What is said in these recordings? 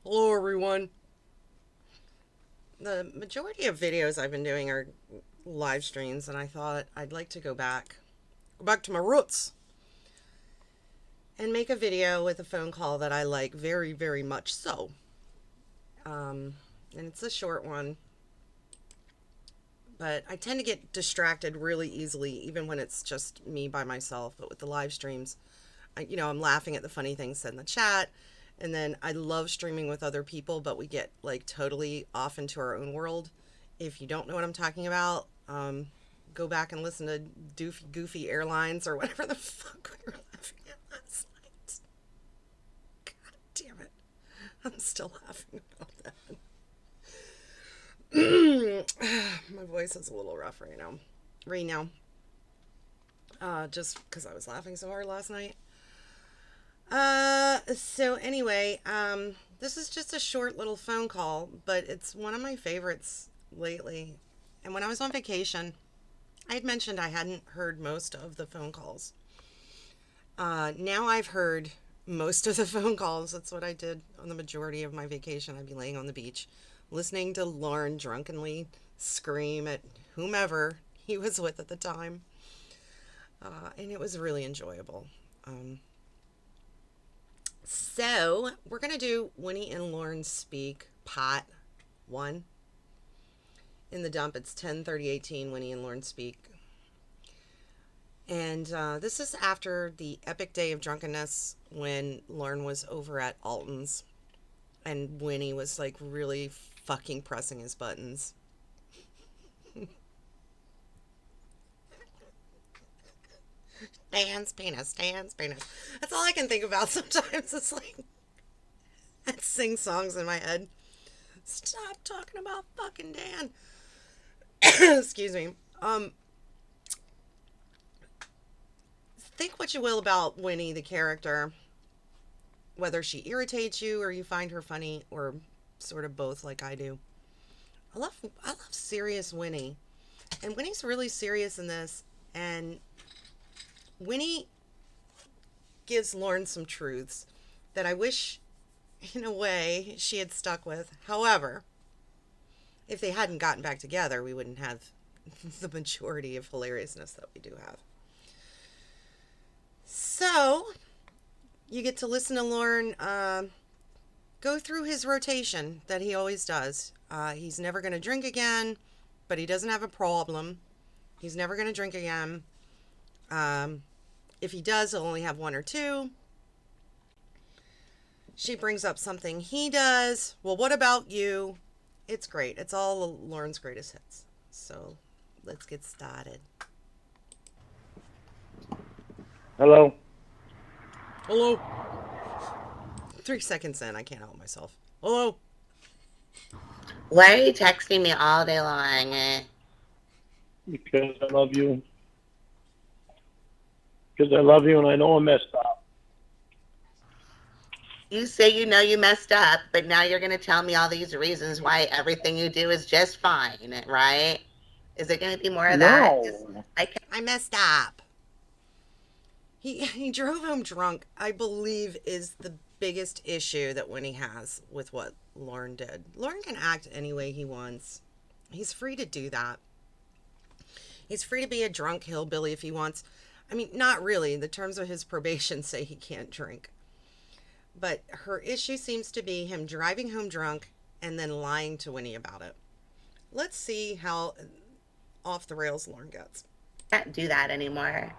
Hello, everyone. The majority of videos I've been doing are live streams, and I thought I'd like to go back to my roots, and make a video with a phone call that I like very, very much so. Um, and it's a short one, but I tend to get distracted really easily, even when it's just me by myself. But with the live streams, I'm laughing at the funny things said in the chat. And then I love streaming with other people, but we get like totally off into our own world. If you don't know what I'm talking about, go back and listen to Doofy Goofy Airlines or whatever the fuck we were laughing at last night. God damn it. I'm still laughing about that. My voice is a little rough right now. Just because I was laughing so hard last night. So anyway, this is just a short little phone call, but it's one of my favorites lately. And when I was on vacation, I had mentioned I hadn't heard most of the phone calls. Now I've heard most of the phone calls. That's what I did on the majority of my vacation. I'd be laying on the beach, listening to Lorne drunkenly scream at whomever he was with at the time. And it was really enjoyable. So we're gonna do Winnie and Lorne speak pot one. In the dump, it's 10/30/18. Winnie and Lorne speak, and this is after the epic day of drunkenness when Lorne was over at Alton's, and Winnie was like really fucking pressing his buttons. Dan's penis, Dan's penis. That's all I can think about sometimes. It's like I sing songs in my head. Stop talking about fucking Dan. Excuse me. Think what you will about Winnie, the character, whether she irritates you or you find her funny or sort of both, like I do. I love serious Winnie, and Winnie's really serious in this. And Winnie gives Lorne some truths that I wish, in a way, she had stuck with. However, if they hadn't gotten back together, we wouldn't have the majority of hilariousness that we do have. So, you get to listen to Lorne go through his rotation that he always does. He's never going to drink again, but he doesn't have a problem. He's never going to drink again. If he does, he'll only have one or two. She brings up something he does. Well, what about you? It's great. It's all Lorne's greatest hits. So let's get started. Hello. Hello. 3 seconds in, I can't help myself. Hello. Why are you texting me all day long? Because I love you. Because I love you and I know I messed up. You say you know you messed up, but now you're going to tell me all these reasons why everything you do is just fine, right? Is it going to be more of that? No. I messed up. He drove home drunk, I believe, is the biggest issue that Winnie has with what Lorne did. Lorne can act any way he wants. He's free to do that. He's free to be a drunk hillbilly if he wants. I mean, not really. The terms of his probation say he can't drink. But her issue seems to be him driving home drunk and then lying to Winnie about it. Let's see how off the rails Lorne gets. Can't do that anymore.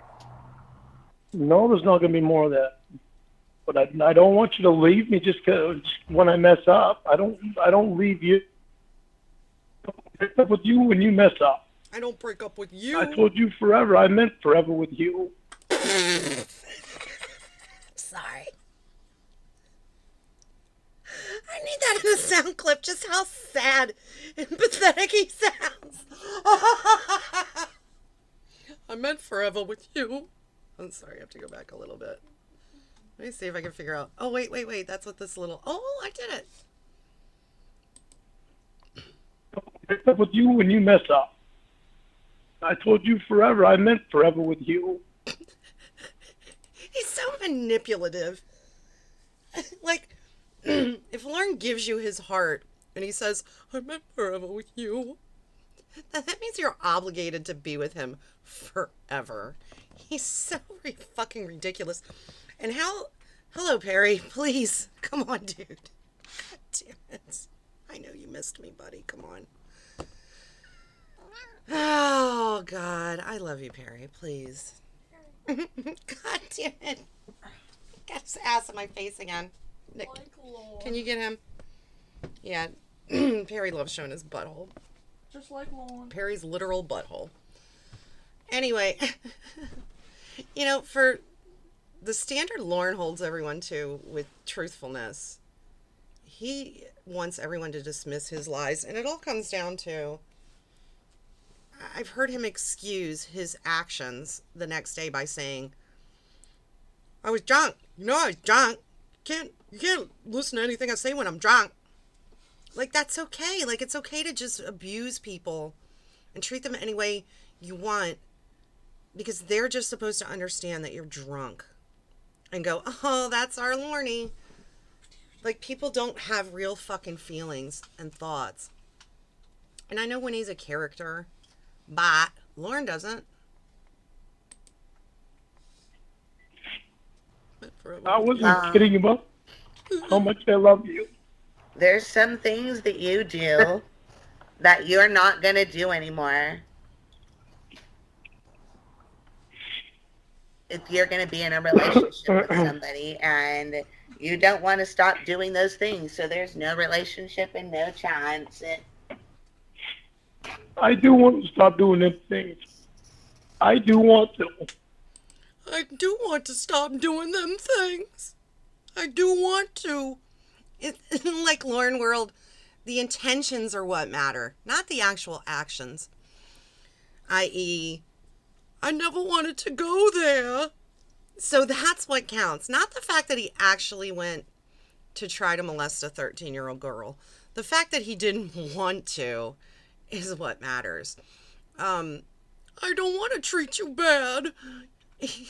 No, there's not going to be more of that. But I don't want you to leave me just when I mess up. I don't leave you. I don't break up with you when you mess up. I don't break up with you. I told you forever. I meant forever with you. Sorry. I need that in the sound clip, just how sad and pathetic he sounds. I meant forever with you. I'm sorry, I have to go back a little bit. Let me see if I can figure out. Oh, wait. That's what this little. Oh, I did it. I break up with you when you mess up. I told you forever. I meant forever with you. He's so manipulative. Like, if Lorne gives you his heart and he says, I'm in forever with you, that means you're obligated to be with him forever. He's so fucking ridiculous. And hello, Perry, please, come on, dude. God damn it. I know you missed me, buddy. Come on. Oh, God. I love you, Perry. Please. God damn it. Got his ass in my face again. Nick, can you get him? Yeah. Perry loves showing his butthole. Just like Lorne. Perry's literal butthole. Anyway, for the standard Lorne holds everyone to with truthfulness, he wants everyone to dismiss his lies. And it all comes down to, I've heard him excuse his actions the next day by saying, I was drunk. I was drunk. You can't listen to anything I say when I'm drunk. Like, that's okay. Like, it's okay to just abuse people and treat them any way you want, because they're just supposed to understand that you're drunk and go, oh, that's our Lorne. Like, people don't have real fucking feelings and thoughts. And I know Winnie's a character, but Lorne doesn't. I wasn't kidding about how much I love you. There's some things that you do that you're not going to do anymore. If you're going to be in a relationship with somebody and you don't want to stop doing those things, so there's no relationship and no chance. I do want to stop doing them things. I do want to. I do want to stop doing them things. I do want to. Like Lorne World, the intentions are what matter, not the actual actions. I.e., I never wanted to go there. So that's what counts. Not the fact that he actually went to try to molest a 13-year-old girl. The fact that he didn't want to is what matters. I don't want to treat you bad.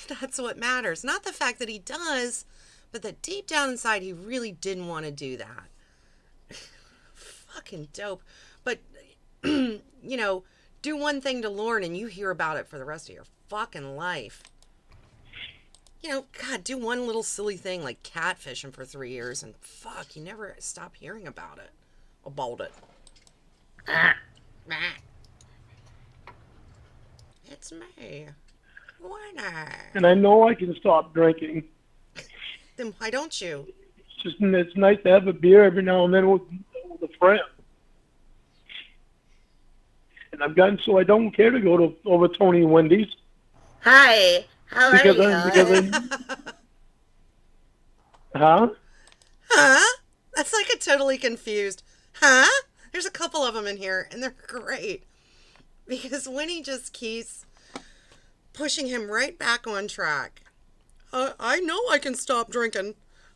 That's what matters. Not the fact that he does, but that deep down inside he really didn't want to do that. Fucking dope. But, do one thing to Lorne and you hear about it for the rest of your fucking life. God, do one little silly thing like catfish him for 3 years and fuck, you never stop hearing about it. About it. It's me, Winnie. And I know I can stop drinking. Then why don't you? It's nice to have a beer every now and then with a friend. And I've gotten so I don't care to go to over Tony and Wendy's. Hi, how are you? Huh? Huh? That's like a totally confused. Huh? There's a couple of them in here, and they're great. Because Winnie just keeps pushing him right back on track. I know I can stop drinking,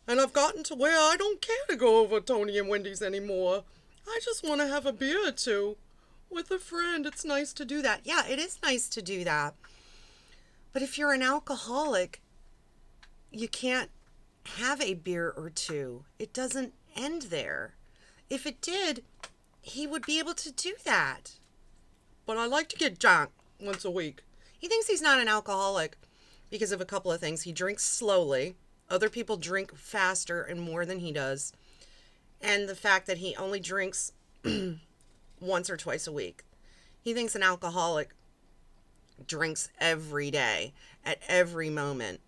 and I've gotten to where I don't care to go over Tony and Wendy's anymore. I just want to have a beer or two. With a friend, it's nice to do that. Yeah, it is nice to do that. But if you're an alcoholic, you can't have a beer or two. It doesn't end there. If it did, he would be able to do that. But I like to get drunk once a week. He thinks he's not an alcoholic because of a couple of things. He drinks slowly. Other people drink faster and more than he does. And the fact that he only drinks once or twice a week. He thinks an alcoholic drinks every day, at every moment.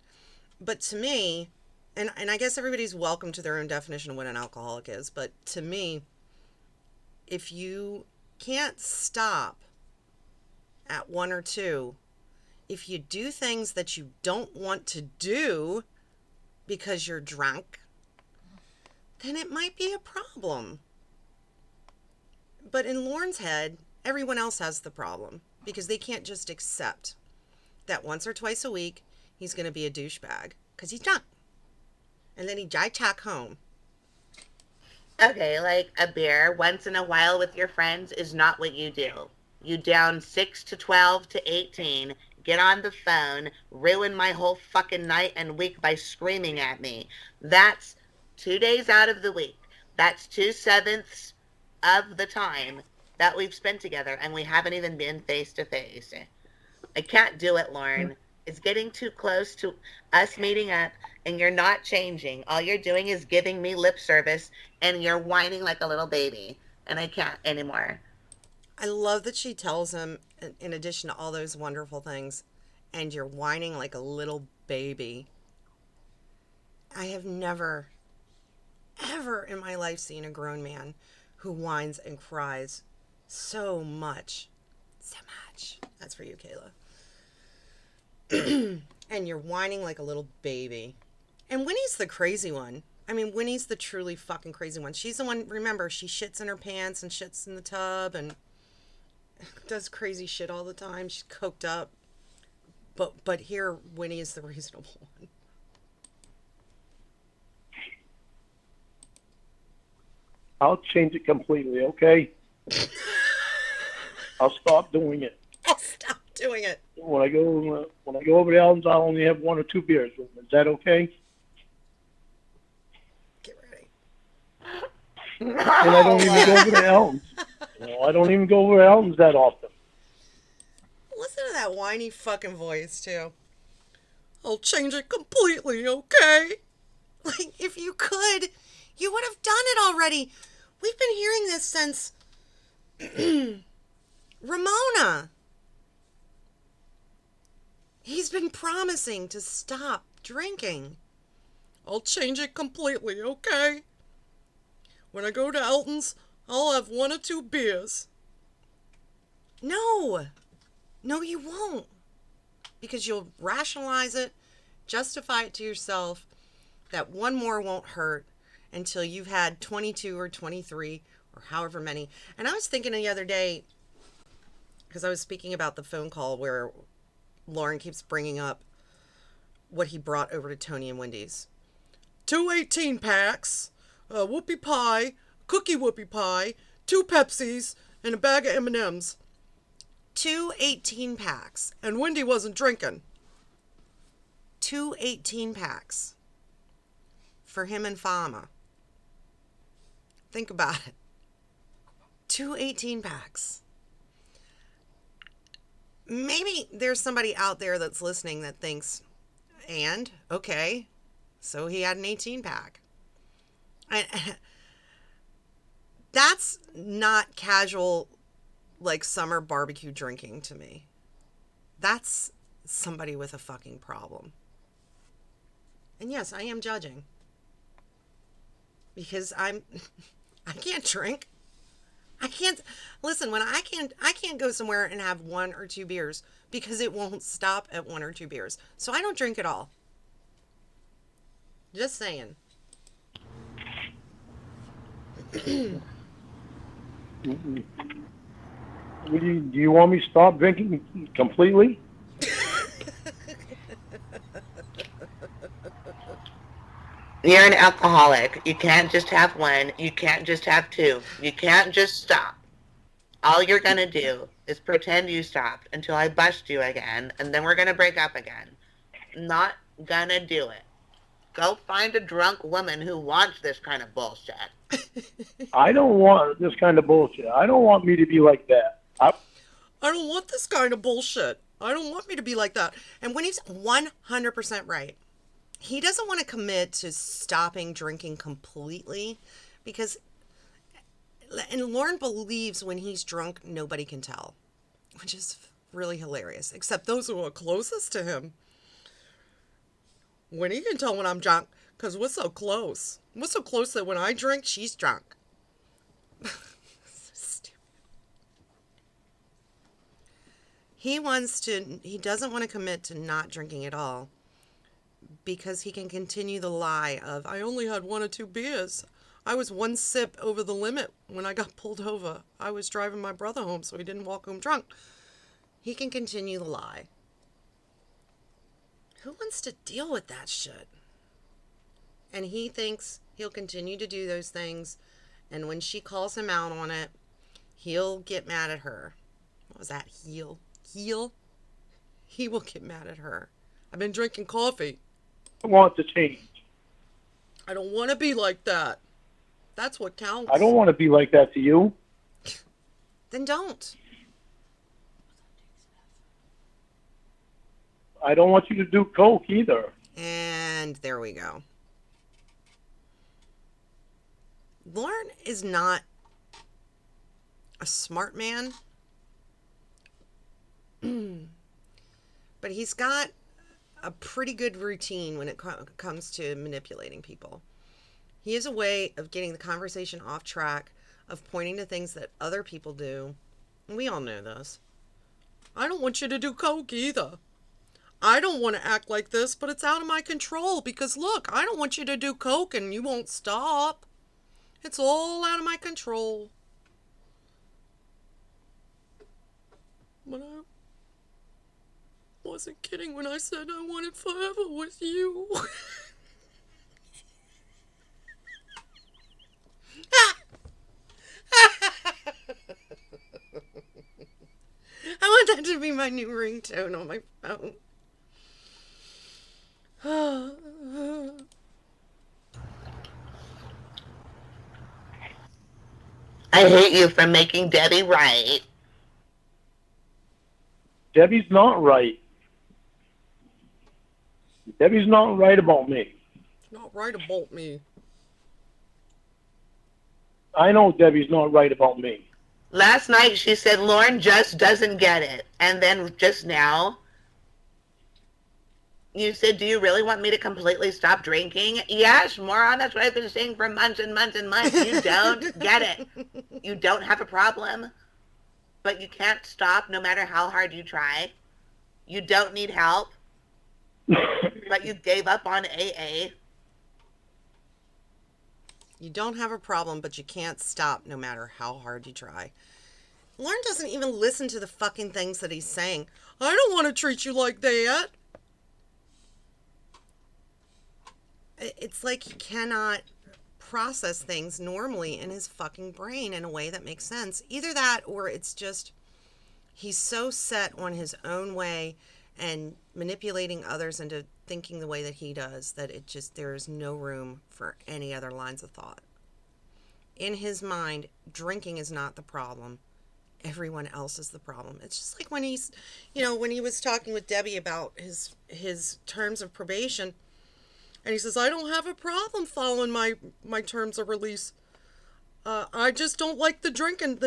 But to me, and I guess everybody's welcome to their own definition of what an alcoholic is, but to me, if you can't stop at one or two, if you do things that you don't want to do because you're drunk, then it might be a problem. But in Lorne's head, everyone else has the problem because they can't just accept that once or twice a week he's going to be a douchebag because he's drunk. And then he jack home. Okay, like a beer once in a while with your friends is not what you do. You down 6 to 12 to 18, get on the phone, ruin my whole fucking night and week by screaming at me. That's 2 days out of the week. That's 2/7 of the time that we've spent together, and we haven't even been face to face. I can't do it, Lorne. It's getting too close to us meeting up, and you're not changing. All you're doing is giving me lip service, and you're whining like a little baby, and I can't anymore. I love that she tells him, in addition to all those wonderful things, and you're whining like a little baby. I have never, ever in my life seen a grown man who whines and cries so much. So much. That's for you, Kayla. And you're whining like a little baby. And Winnie's the crazy one. I mean, Winnie's the truly fucking crazy one. She's the one, remember, she shits in her pants and shits in the tub and does crazy shit all the time. She's coked up. But here, Winnie is the reasonable one. I'll change it completely, okay? I'll stop doing it. I'll stop doing it. When I go over to Allen's, I'll only have 1 or 2 beers with them. Is that okay? Get ready. And I don't even go over to Allen's. I don't even go over to Allen's that often. Listen to that whiny fucking voice, too. I'll change it completely, okay? Like, if you could, you would have done it already. We've been hearing this since Ramona. He's been promising to stop drinking. I'll change it completely, okay? When I go to Elton's, I'll have 1 or 2 beers. No. No, you won't. Because you'll rationalize it, justify it to yourself, that 1 more won't hurt until you've had 22 or 23 or however many. And I was thinking the other day, because I was speaking about the phone call where Lorne keeps bringing up what he brought over to Tony and Wendy's. 2 18-packs, a whoopie pie, cookie whoopie pie, 2 Pepsis, and a bag of M&Ms. 2 18-packs. And Wendy wasn't drinking. 2 18-packs. For him and Fama. Think about it. 2 18-packs. Maybe there's somebody out there that's listening that thinks, and, okay, so he had an 18-pack. That's not casual, like, summer barbecue drinking to me. That's somebody with a fucking problem. And yes, I am judging. Because I can't drink. I can't, listen, when I can't go somewhere and have 1 or 2 beers because it won't stop at 1 or 2 beers. So I don't drink at all. Just saying. Do you want me to stop drinking completely? You're an alcoholic. You can't just have 1. You can't just have 2. You can't just stop. All you're going to do is pretend you stopped until I bust you again, and then we're going to break up again. Not going to do it. Go find a drunk woman who wants this kind of bullshit. I don't want this kind of bullshit. I don't want me to be like that. I don't want this kind of bullshit. I don't want me to be like that. And when he's 100% right, he doesn't want to commit to stopping drinking completely because, and Lorne believes when he's drunk, nobody can tell, which is really hilarious, except those who are closest to him. When he can tell when I'm drunk, because we're so close. We're so close that when I drink, she's drunk. So stupid. He doesn't want to commit to not drinking at all because he can continue the lie of, I only had 1 or 2 beers. I was 1 sip over the limit when I got pulled over. I was driving my brother home so he didn't walk home drunk. He can continue the lie. Who wants to deal with that shit? And he thinks he'll continue to do those things, and when she calls him out on it, he'll get mad at her. What was that? Heel? He will get mad at her. I've been drinking coffee. I want to change. I don't want to be like that. That's what I counts. don't want to be like that to you. Then don't. I don't want you to do coke either. And there we go. Lorne is not a smart man, but he's got a pretty good routine when it comes to manipulating people. He has a way of getting the conversation off track, of pointing to things that other people do. And we all know this. I don't want you to do coke either. I don't want to act like this, but it's out of my control because look, I don't want you to do coke and you won't stop. It's all out of my control. But I wasn't kidding when I said I wanted forever with you. I want that to be my new ringtone on my phone. I hate you for making Debbie right. Debbie's not right. Debbie's not right about me. Not right about me. I know Debbie's not right about me. Last night she said Lorne just doesn't get it. And then just now, you said, do you really want me to completely stop drinking? Yes, moron, that's what I've been saying for months and months and months. You don't get it. You don't have a problem, but you can't stop no matter how hard you try. You don't need help, but you gave up on AA. You don't have a problem, but you can't stop no matter how hard you try. Lorne doesn't even listen to the fucking things that he's saying. I don't want to treat you like that. It's like he cannot process things normally in his fucking brain in a way that makes sense. Either that or it's just he's so set on his own way and manipulating others into thinking the way that he does that it just there is no room for any other lines of thought. In his mind, drinking is not the problem. Everyone else is the problem. It's just like when he's, when he was talking with Debbie about his terms of probation, and he says, I don't have a problem following my terms of release. I just don't like the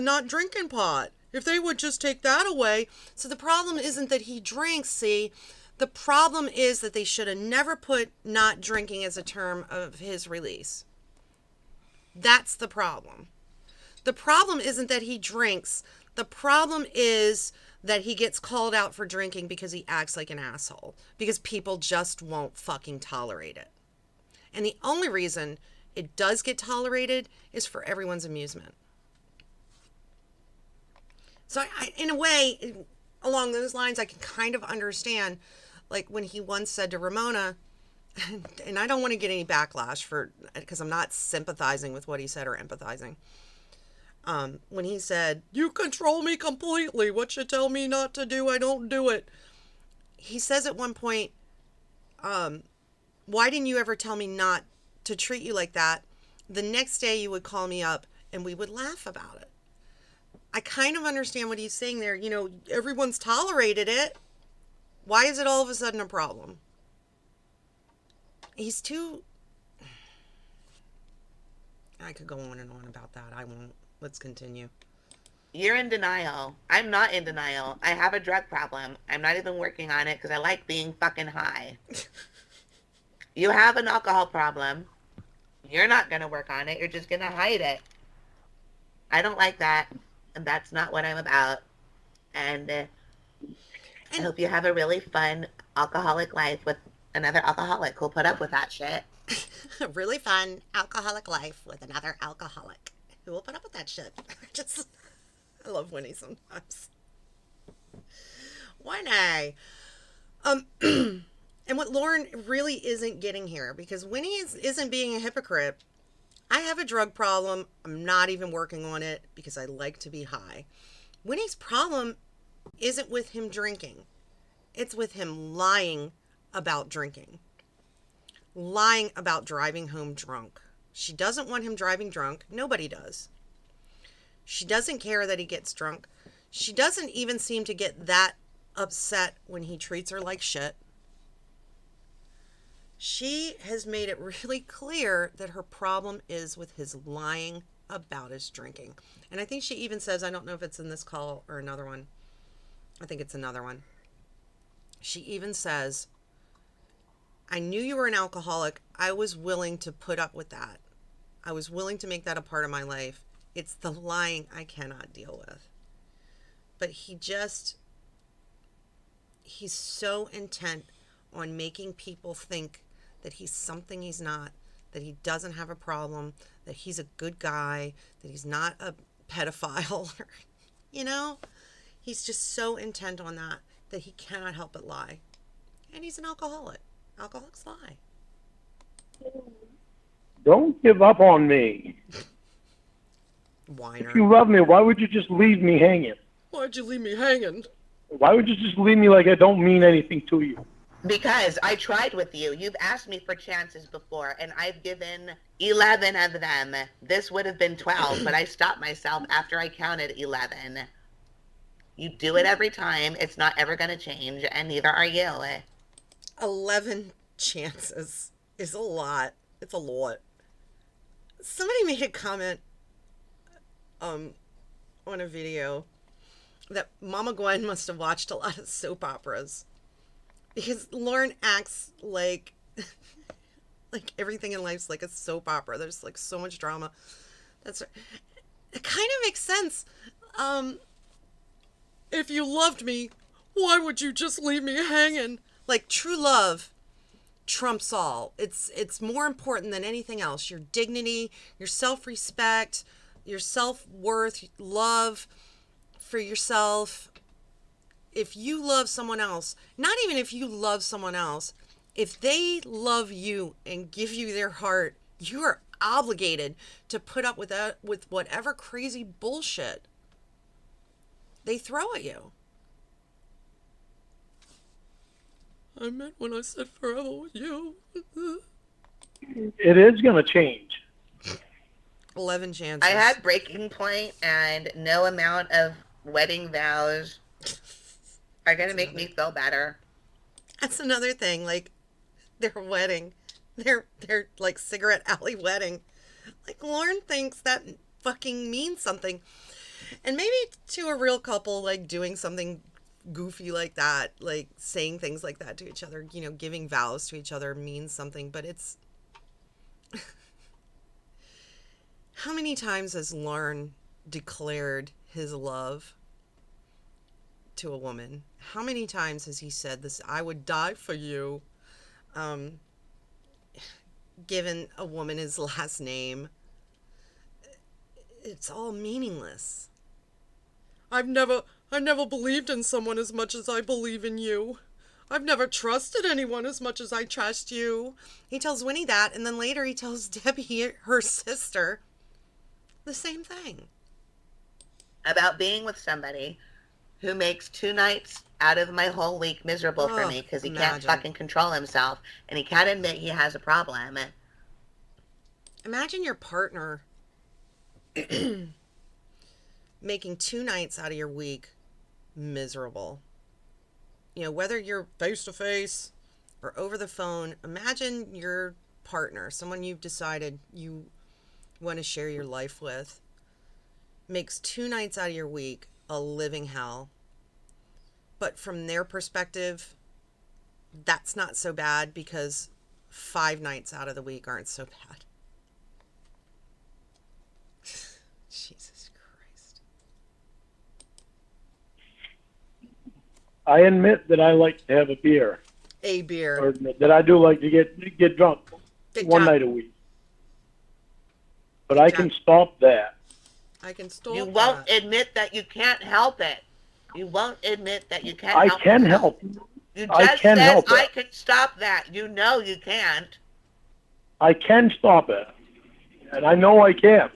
not drinking pot. If they would just take that away. So the problem isn't that he drinks, see. The problem is that they should have never put not drinking as a term of his release. That's the problem. The problem isn't that he drinks. The problem is that he gets called out for drinking because he acts like an asshole. Because people just won't fucking tolerate it. And the only reason it does get tolerated is for everyone's amusement. So in a way, along those lines, I can kind of understand, like when he once said to Ramona, and I don't want to get any backlash because I'm not sympathizing with what he said or empathizing. When he said, you control me completely. What you tell me not to do, I don't do it. He says at one point, why didn't you ever tell me not to treat you like that? The next day you would call me up and we would laugh about it. I kind of understand what he's saying there. Everyone's tolerated it. Why is it all of a sudden a problem? He's too... I could go on and on about that. I won't. Let's continue. You're in denial. I'm not in denial. I have a drug problem. I'm not even working on it because I like being fucking high. You have an alcohol problem. You're not going to work on it. You're just going to hide it. I don't like that. And that's not what I'm about. And I hope you have a really fun alcoholic life with another alcoholic who'll put up with that shit. A really fun alcoholic life with another alcoholic who will put up with that shit. I love Winnie sometimes. Winnie. And what Lorne really isn't getting here, because Winnie isn't being a hypocrite. I have a drug problem. I'm not even working on it because I like to be high. Winnie's problem isn't with him drinking. It's with him lying about drinking. lying about driving home drunk. She doesn't want him driving drunk. Nobody does. She doesn't care that he gets drunk. She doesn't even seem to get that upset when he treats her like shit. She has made it really clear that her problem is with his lying about his drinking. And I think she even says, I don't know if it's in this call or another one. I think it's another one. She even says, I knew you were an alcoholic. I was willing to put up with that. I was willing to make that a part of my life. It's the lying I cannot deal with. But he's so intent on making people think that he's something he's not, that he doesn't have a problem, that he's a good guy, that he's not a pedophile. You know? He's just so intent on that he cannot help but lie. And he's an alcoholic. Alcoholics lie. Don't give up on me. Whiner. If you love me, why would you just leave me hanging? Why'd you leave me hanging? Why would you just leave me like I don't mean anything to you? Because I tried with you. You've asked me for chances before, and I've given 11 of them. This would have been 12, but I stopped myself after I counted 11. You do it every time. It's not ever going to change, and neither are you. 11 chances is a lot. It's a lot. Somebody made a comment on a video that Mama Gwen must have watched a lot of soap operas, because Lorne acts like like everything in life's like a soap opera. There's like so much drama. It kind of makes sense. If you loved me, why would you just leave me hanging? Like, true love trumps all. It's more important than anything else. Your dignity, your self-respect, your self-worth, love for yourself. If you love someone else, not even if you love someone else, if they love you and give you their heart, you are obligated to put up with whatever crazy bullshit they throw at you. I meant when I said forever with you. It is going to change. 11 chances. I had breaking point, and no amount of wedding vows are going to make me feel better. That's another thing. Like, their wedding, their like cigarette alley wedding. Like, Lorne thinks that fucking means something. And maybe to a real couple, like, doing something goofy like that, like saying things like that to each other, you know, giving vows to each other means something. But it's how many times has Lorne declared his love to a woman? How many times has he said this, I would die for you? Given a woman his last name. It's all meaningless. I've never believed in someone as much as I believe in you. I've never trusted anyone as much as I trust you. He tells Winnie that, and then later he tells Debbie, her sister, the same thing. About being with somebody who makes 2 nights out of my whole week miserable for me because he can't fucking control himself, and he can't admit he has a problem. Imagine your partner making 2 nights out of your week miserable. You know, whether you're face to face or over the phone, imagine your partner, someone you've decided you want to share your life with, makes 2 nights out of your week a living hell. But from their perspective, that's not so bad because 5 nights out of the week aren't so bad. Jesus Christ. I admit that I like to have a beer. A beer. Or that I do like to get drunk one night a week. But I can stop that. I can stop You won't admit that you can't help it. You won't admit that you can't I help can yourself. help. You I just can said, help I it. can stop that. You know you can't. I can stop it. And I know I can.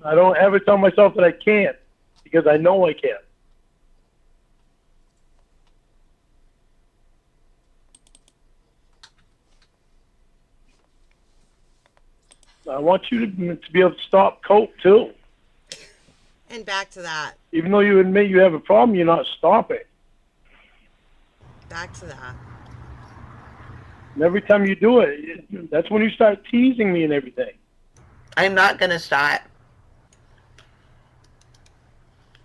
I don't ever tell myself that I can't, because I know I can. I want you to be able to stop coke too. And back to that. Even though you admit you have a problem, you're not stopping. Back to that. And every time you do it, that's when you start teasing me and everything. I'm not gonna stop.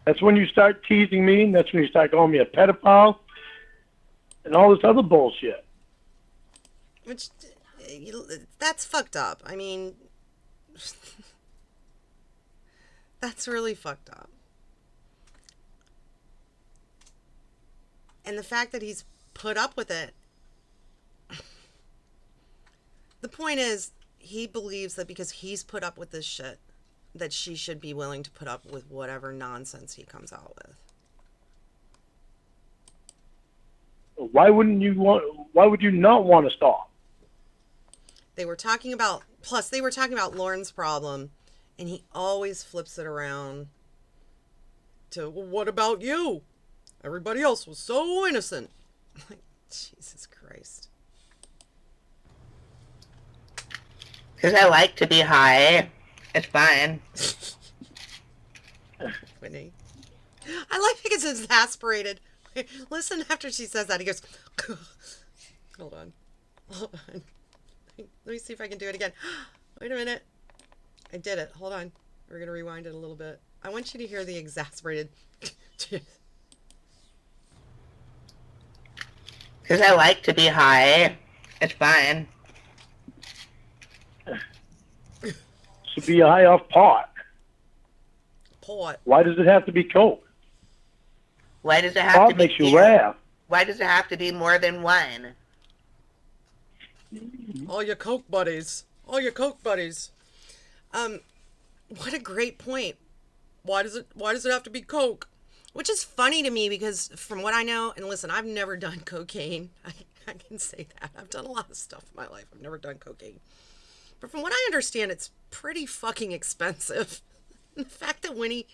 That's when you start teasing me, and that's when you start calling me a pedophile and all this other bullshit. Which, that's fucked up. I mean, that's really fucked up. And the fact that he's put up with it. The point is, he believes that because he's put up with this shit, that she should be willing to put up with whatever nonsense he comes out with. Why wouldn't you want? Why would you not want to stop? They were talking about, plus they were talking about Lorne's problem, and he always flips it around to, well, what about you? Everybody else was so innocent. Like, Jesus Christ. Because I like to be high. It's fine. Winnie. I like because it's exasperated. Listen, after she says that, he goes, hold on. Hold on. Let me see if I can do it again. Wait a minute. I did it. Hold on. We're going to rewind it a little bit. I want you to hear the exasperated. Because I like to be high. It's fine. To be high off pot. Pot. Why does it have to be coke? Why does it have Pot to be makes you laugh. Why does it have to be more than one? All your coke buddies. All your coke buddies. What a great point. Why does it have to be coke? Which is funny to me because from what I know, and listen, I've never done cocaine. I can say that. I've done a lot of stuff in my life. I've never done cocaine. But from what I understand, it's pretty fucking expensive. And the fact that Winnie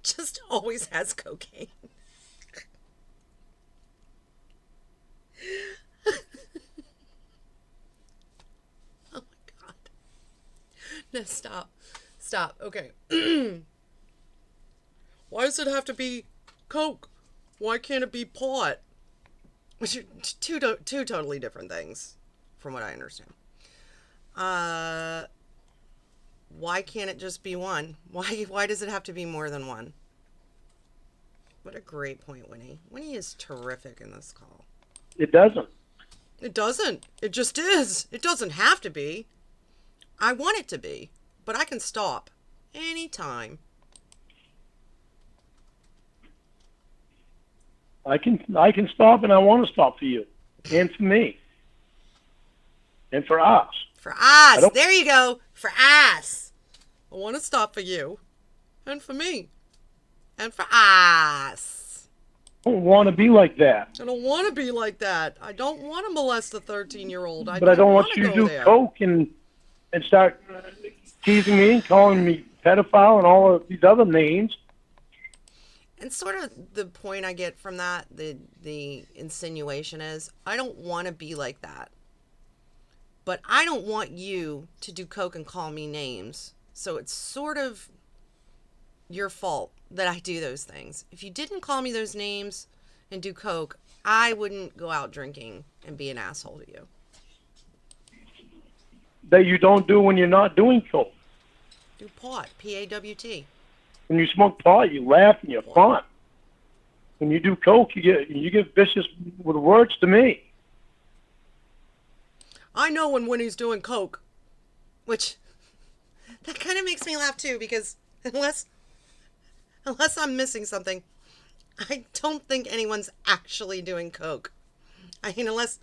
just always has cocaine. Oh my God. No, stop. Stop. Okay. Why does it have to be coke? Why can't it be pot? Which are two totally different things, from what I understand. Why can't it just be one? Why does it have to be more than one? What a great point, Winnie. Winnie is terrific in this call. It doesn't. It doesn't. It just is. It doesn't have to be. I want it to be, but I can stop anytime. I can stop, and I want to stop for you, and for me, and for us. For us. There you go. For us. I want to stop for you, and for me, and for us. I don't want to be like that. I don't want to be like that. I don't want to molest a 13-year-old. But I don't want you to do coke and start teasing me and calling me pedophile and all of these other names. And sort of the point I get from that, the insinuation is, I don't want to be like that. But I don't want you to do coke and call me names. So it's sort of your fault that I do those things. If you didn't call me those names and do coke, I wouldn't go out drinking and be an asshole to you. That you don't do when you're not doing coke. Do pot. P-A-W-T. When you smoke pot, you laugh and you're fun. When you do coke, you get vicious with words to me. I know when Winnie's doing coke, which that kind of makes me laugh too, because unless I'm missing something, I don't think anyone's actually doing coke. I mean, unless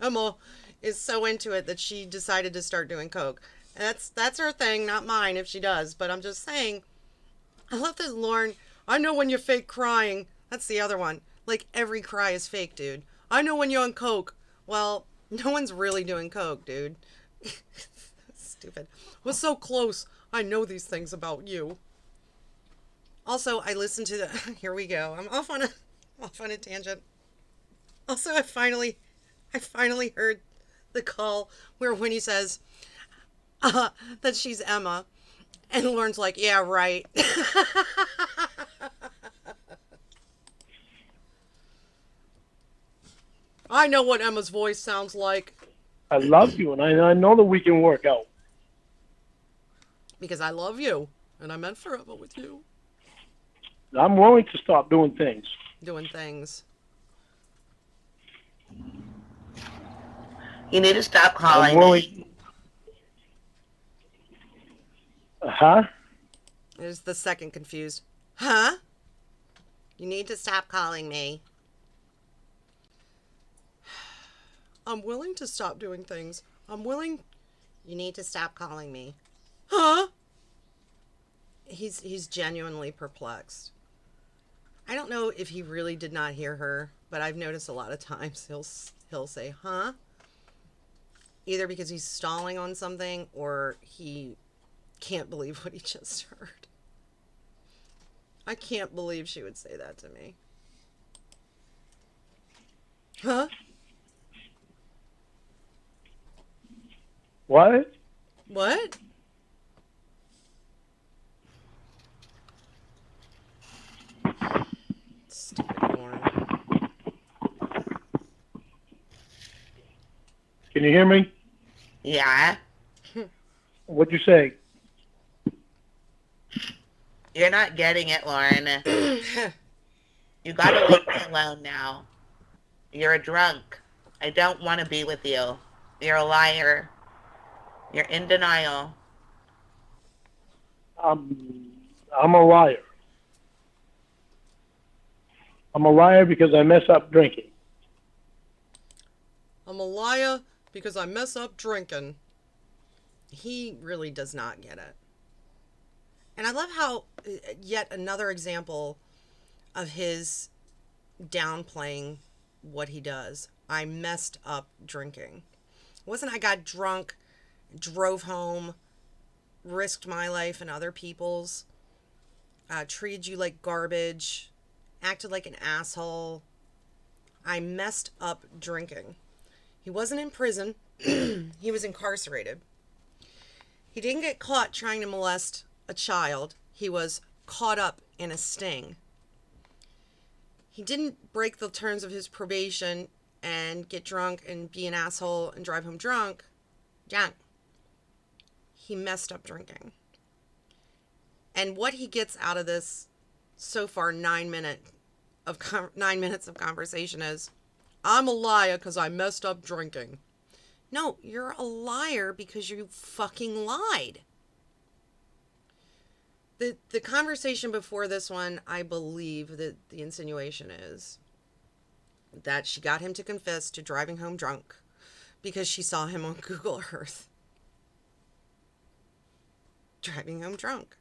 Emma is so into it that she decided to start doing coke. That's her thing, not mine if she does. But I'm just saying, I love that Lorne. I know when you're fake crying. That's the other one. Like, every cry is fake, dude. I know when you're on coke. Well, no one's really doing coke, dude. Stupid. We're so close. I know these things about you. Also, I listened to the... Here we go. I'm off on a tangent. Also, I finally heard the call where Winnie says, that she's Emma. And Lorne's like, yeah, right. I know what Emma's voice sounds like. I love you, and I know that we can work out. Because I love you. And I meant forever with you. I'm willing to stop doing things. Doing things. You need to stop I'm calling me. willing. Huh? There's the second confused. Huh? You need to stop calling me. I'm willing to stop doing things. I'm willing. You need to stop calling me. Huh? He's genuinely perplexed. I don't know if he really did not hear her, but I've noticed a lot of times he'll say, huh? Either because he's stalling on something or he can't believe what he just heard. I can't believe she would say that to me. Huh? What? What? Stupid Lorne. Can you hear me? Yeah. What'd you say? You're not getting it, Lorne. You gotta leave me alone now. You're a drunk. I don't want to be with you. You're a liar. You're in denial. I'm a liar. I'm a liar because I mess up drinking. I'm a liar because I mess up drinking. He really does not get it. And I love how yet another example of his downplaying what he does. I messed up drinking. It wasn't I got drunk, drove home, risked my life and other people's, treated you like garbage, acted like an asshole. I messed up drinking. He wasn't in prison. He was incarcerated. He didn't get caught trying to molest a child. He was caught up in a sting. He didn't break the terms of his probation and get drunk and be an asshole and drive home drunk. He messed up drinking. And what he gets out of this so far 9 minutes of conversation is, I'm a liar because I messed up drinking. No, you're a liar because you fucking lied. The conversation before this one, I believe that the insinuation is that she got him to confess to driving home drunk because she saw him on Google Earth driving home drunk.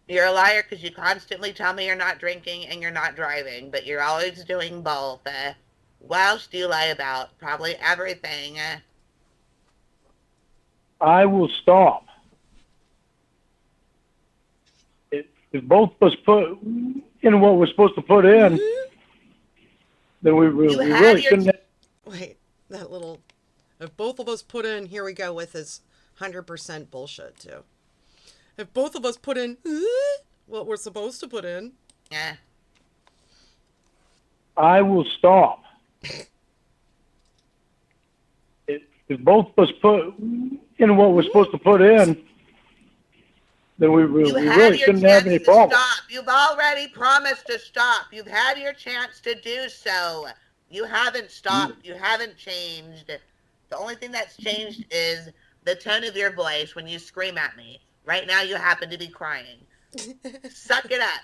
You're a liar because you constantly tell me you're not drinking and you're not driving, but you're always doing both. What else do you lie about? Probably everything. I will stop. If both of us put in what we're supposed to put in, then we really shouldn't have. Wait, that little... If both of us put in, here we go with this 100% bullshit, too. If both of us put in what we're supposed to put in... Yeah. I will stop. If both of us put in what we're supposed to put in, then we really shouldn't have any problem. Stop. You've already promised to stop. You've had your chance to do so. You haven't stopped. You haven't changed. The only thing that's changed is the tone of your voice when you scream at me. Right now you happen to be crying. Suck it up.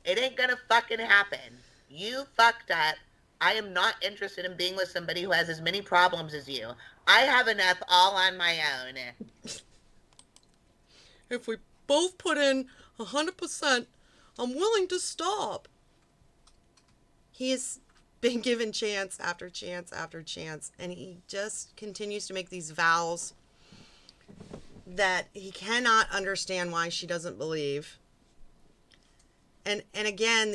It ain't gonna fucking happen. You fucked up. I am not interested in being with somebody who has as many problems as you. I have enough all on my own. If we both put in 100%, I'm willing to stop. He has been given chance after chance after chance, and he just continues to make these vows that he cannot understand why she doesn't believe. And again,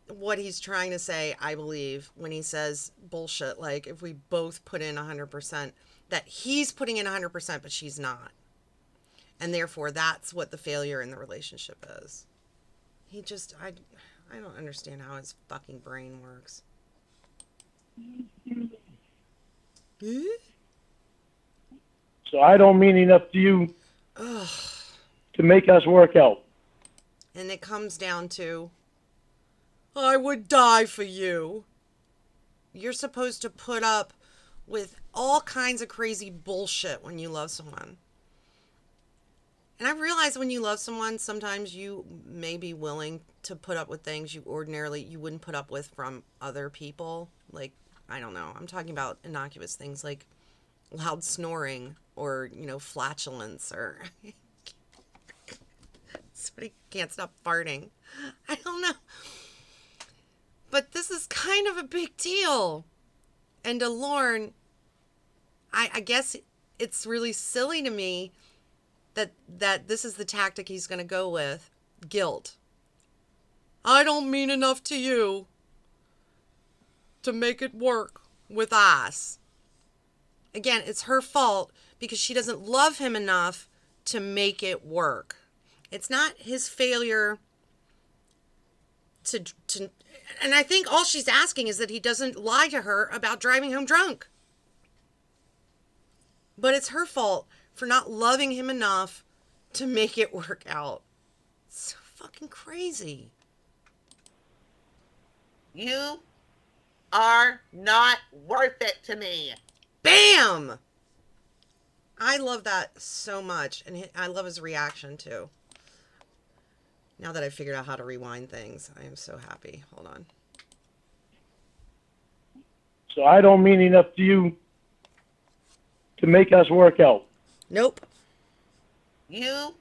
what he's trying to say, I believe, when he says bullshit, like if we both put in 100%, that he's putting in 100%, but she's not. And therefore, that's what the failure in the relationship is. I don't understand how his fucking brain works. So I don't mean enough to you Ugh. to make us work out. And it comes down to, I would die for you. You're supposed to put up with all kinds of crazy bullshit when you love someone. And I realize when you love someone, sometimes you may be willing to put up with things you wouldn't put up with from other people. Like, I don't know. I'm talking about innocuous things like loud snoring or, flatulence or somebody can't stop farting. I don't know. But this is kind of a big deal. And to Lorne, I guess it's really silly to me that this is the tactic he's going to go with. Guilt. I don't mean enough to you to make it work with us. Again, it's her fault because she doesn't love him enough to make it work. It's not his failure to and I think all she's asking is that he doesn't lie to her about driving home drunk. But it's her fault for not loving him enough to make it work out. It's so fucking crazy. You are not worth it to me. Bam! I love that so much. And I love his reaction too. Now that I've figured out how to rewind things, I am so happy. Hold on. So I don't mean enough to you to make us work out. Nope. You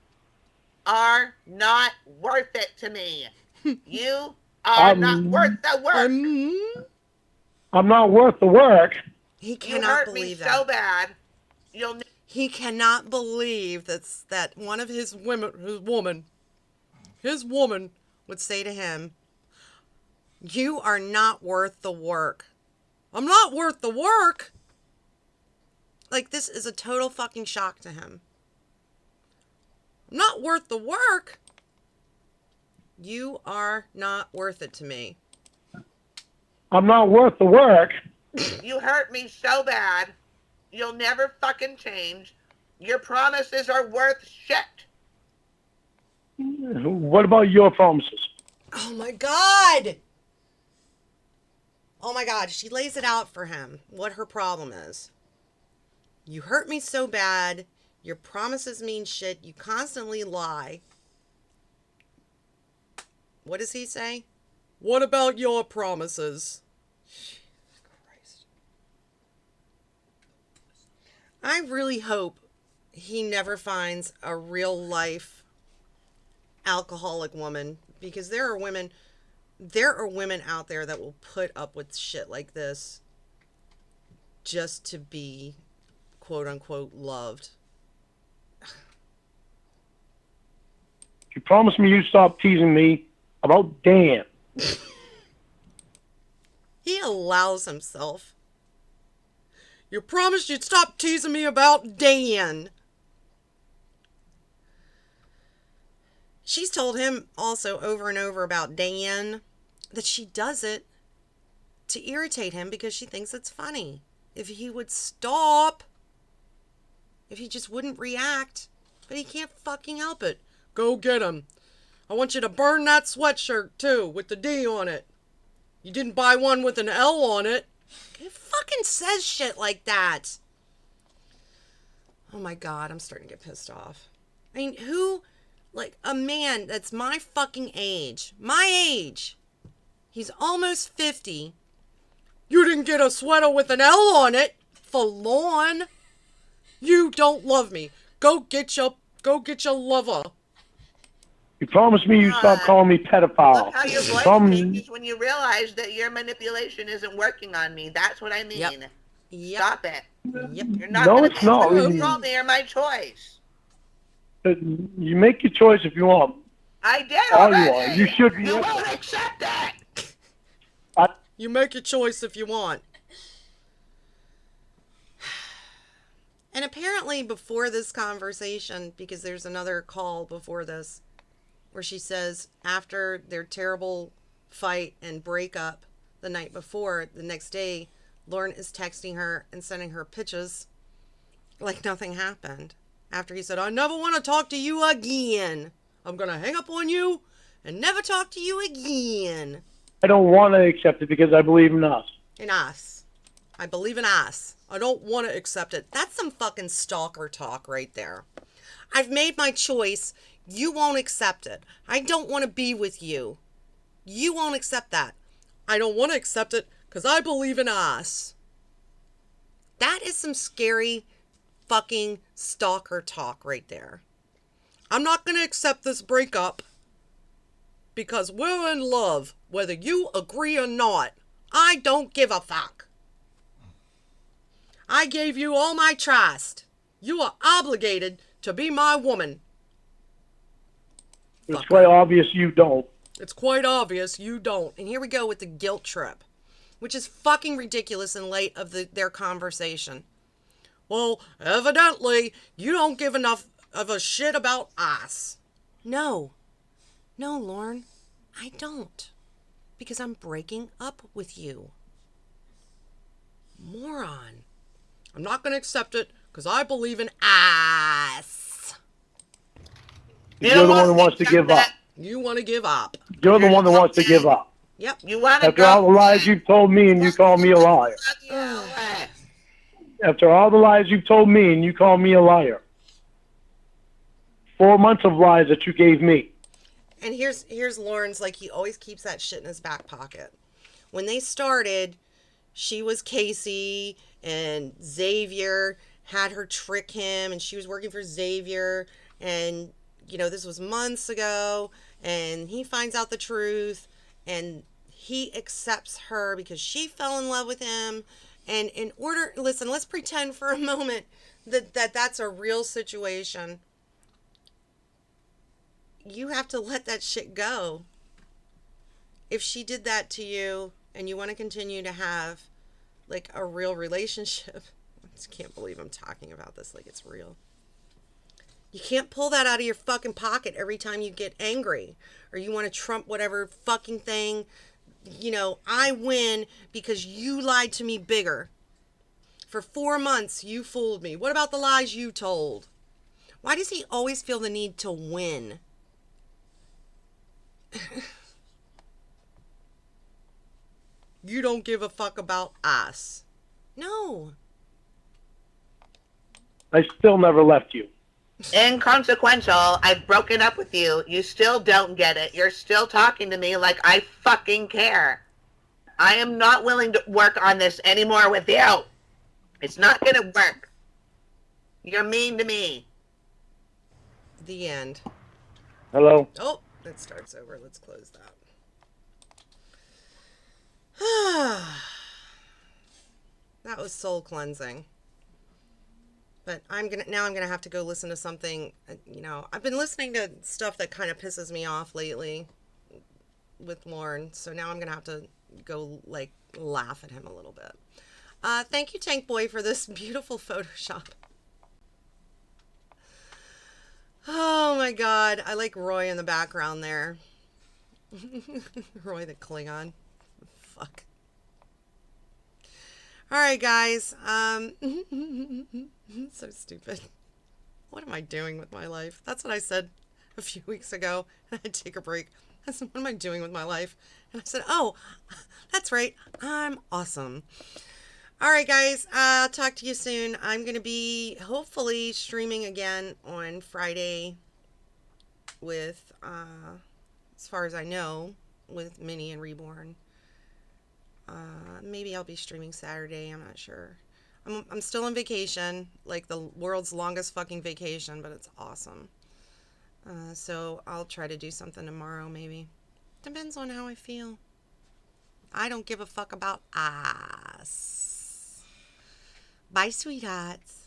are not worth it to me. You are not worth the work. I'm not worth the work. He You cannot hurt me believe so that. bad. He cannot believe that one of his woman would say to him, you are not worth the work. I'm not worth the work. Like, this is a total fucking shock to him. I'm not worth the work. You are not worth it to me. I'm not worth the work. You hurt me so bad. You'll never fucking change. Your promises are worth shit. What about your promises? Oh my God. Oh my God. She lays it out for him, what her problem is. You hurt me so bad. Your promises mean shit. You constantly lie. What does he say? What about your promises? Jesus Christ. I really hope he never finds a real life alcoholic woman, because there are women out there that will put up with shit like this just to be quote unquote loved. You promised me you'd stop teasing me about Dan. He allows himself. You promised you'd stop teasing me about Dan. She's told him also over and over about Dan that she does it to irritate him because she thinks it's funny. If he would stop, if he just wouldn't react, but he can't fucking help it. Go get him. I want you to burn that sweatshirt too with the D on it. You didn't buy one with an L on it. He fucking says shit like that. Oh my God, I'm starting to get pissed off. I mean, who, like a man that's my fucking age, he's almost 50. You didn't get a sweater with an L on it for Lorne. You don't love me. Go get your lover. You promised me you'd stop calling me pedophile. Look how your voice changes when you realize that your manipulation isn't working on me. That's what I mean. Yep. Stop it. Yep. You're not No, gonna it's be not. able to control me or my choice. You make your choice if you want. I did All you already. want. You should be. You won't accept it. You make your choice if you want. And apparently before this conversation, because there's another call before this, where she says after their terrible fight and breakup the night before, the next day, Lorne is texting her and sending her pictures like nothing happened. After he said, I never want to talk to you again. I'm going to hang up on you and never talk to you again. I don't want to accept it because I believe in us. In us. I believe in us. I don't want to accept it. That's some fucking stalker talk right there. I've made my choice. You won't accept it. I don't want to be with you. You won't accept that. I don't want to accept it because I believe in us. That is some scary fucking stalker talk right there. I'm not going to accept this breakup because we're in love, whether you agree or not. I don't give a fuck. I gave you all my trust. You are obligated to be my woman. It's quite obvious you don't. It's quite obvious you don't. And here we go with the guilt trip, which is fucking ridiculous in light of their conversation. Well, evidently, you don't give enough of a shit about us. No. No, Lorne, I don't. Because I'm breaking up with you. Moron. I'm not going to accept it because I believe in us. You're the one who wants to give up. You want to give up. You're the one that wants to give up. Yep. You want to After all the lies you've told me and you call me a liar. After all the lies you've told me and you call me a liar. 4 months of lies that you gave me. And here's Lorne's, like, he always keeps that shit in his back pocket. When they started, she was Casey and Xavier had her trick him and she was working for Xavier, and you know, this was months ago, and he finds out the truth and he accepts her because she fell in love with him. And in order, listen, let's pretend for a moment that's a real situation. You have to let that shit go. If she did that to you and you want to continue to have like a real relationship, I just can't believe I'm talking about this like it's real. You can't pull that out of your fucking pocket every time you get angry or you want to trump whatever fucking thing. You know, I win because you lied to me bigger. For 4 months, you fooled me. What about the lies you told? Why does he always feel the need to win? You don't give a fuck about us. No. I still never left you. Inconsequential. I've broken up with you. You still don't get it. You're still talking to me like I fucking care. I am not willing to work on this anymore with you. It's not going to work. You're mean to me. The end. Hello? Oh, it starts over. Let's close that. That was soul cleansing. But I'm gonna have to go listen to something. You know, I've been listening to stuff that kind of pisses me off lately with Lorne. So now I'm gonna have to go like laugh at him a little bit. Thank you, Tank Boi, for this beautiful Photoshop. Oh my God, I like Roy in the background there. Roy the Klingon. Fuck. All right, guys. So stupid. What am I doing with my life? That's what I said a few weeks ago. And I had to take a break. I said, what am I doing with my life? And I said, oh, that's right. I'm awesome. All right, guys. I'll talk to you soon. I'm going to be hopefully streaming again on Friday with, as far as I know, with Minnie and Reborn. Maybe I'll be streaming Saturday. I'm not sure. I'm still on vacation, like the world's longest fucking vacation, but it's awesome. So I'll try to do something tomorrow, maybe. Depends on how I feel. I don't give a fuck about us. Bye, sweethearts.